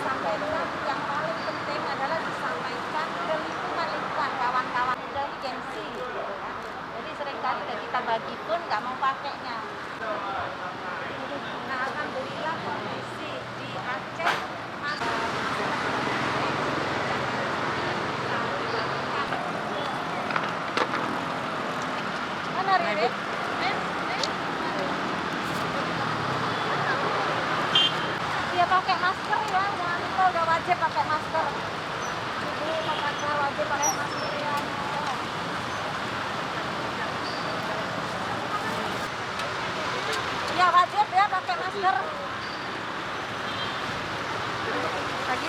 Sampaikan yang paling penting adalah disampaikan ke lingkungan kawan-kawan muda ini gengsi gitu kan. Jadi seringkali udah kita bagi pun nggak mau pakainya. Nah, alhamdulillah kondisi di Aceh masih mana Riri? Dia pakai masker ya, jangan lupa udah wajib pakai masker. Ibu kakak wajib pakai masker ya. Ya wajib ya pakai masker. Lagi,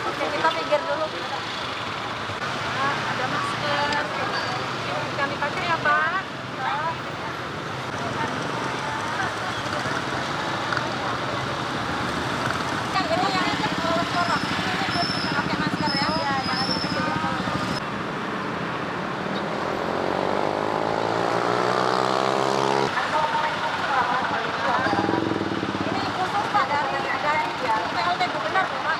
oke kita pinggir dulu. Nah, ada masker. Jangan dipakai ya Pak. Yang ini yang polos-polos. Ini pakai masker ya. Iya, jangan dikasih. Ini khusus Pak dari PLT Gubernur Pak.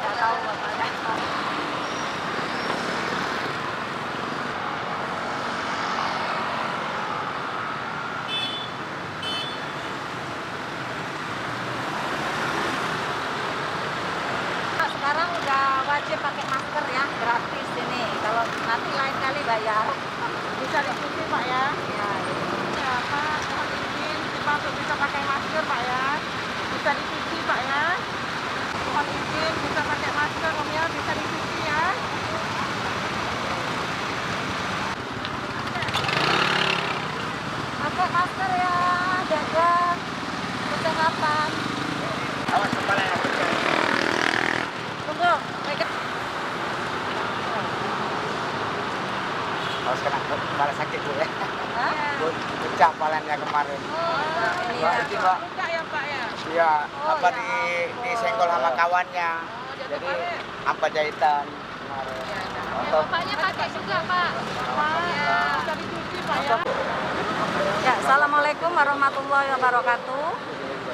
Nggak tahu Bapak. Sekarang udah wajib pakai masker ya, gratis ini. Kalau nanti lain kali bayar. Bisa dicuci Pak ya? Ya, Ya Pak, mohon izin kita untuk bisa pakai masker Pak ya. Bisa dicuci Pak ya. Mohon izin bisa pakai masker Om ya, bisa dicuci ya. pakai masker ya, jaga kesehatan. Awas kepala yang berjari. Tunggu, pegang. Awas kena kepala sakit bu ya. Hah? Pecah kepalanya kemarin. Oh, ini Mbak, ya. itu Mbak. Buka ya Pak ya. Iya, Oh, apa ya. disenggol sama kawannya. Jatuh Jadi balik. apa jahitan kemarin. Atau Bapaknya pakai juga Pak. Bisa dicuci Pak ya. Ya, assalamualaikum warahmatullahi wabarakatuh.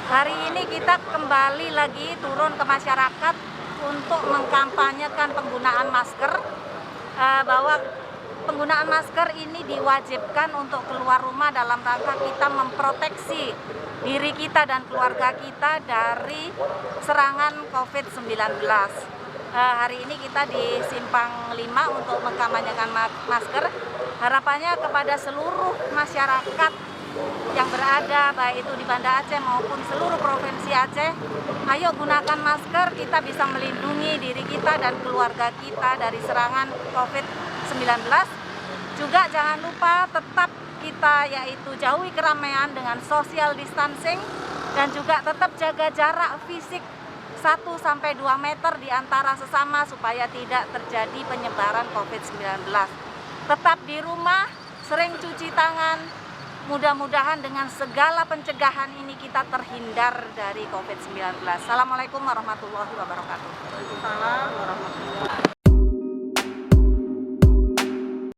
Hari ini kita kembali lagi turun ke masyarakat untuk mengkampanyekan penggunaan masker, bahwa penggunaan masker ini diwajibkan untuk keluar rumah dalam rangka kita memproteksi diri kita dan keluarga kita dari serangan COVID-19. Hari ini kita di Simpang 5 untuk mengkampanyekan masker. Harapannya kepada seluruh masyarakat yang berada baik itu di Banda Aceh maupun seluruh provinsi Aceh, ayo gunakan masker, kita bisa melindungi diri kita dan keluarga kita dari serangan COVID-19. Juga jangan lupa tetap kita yaitu jauhi keramaian dengan social distancing dan juga tetap jaga jarak fisik 1-2 meter di antara sesama supaya tidak terjadi penyebaran COVID-19. Tetap di rumah, sering cuci tangan. Mudah-mudahan dengan segala pencegahan ini kita terhindar dari COVID-19. Assalamualaikum warahmatullahi wabarakatuh. Waalaikumsalam warahmatullahi wabarakatuh.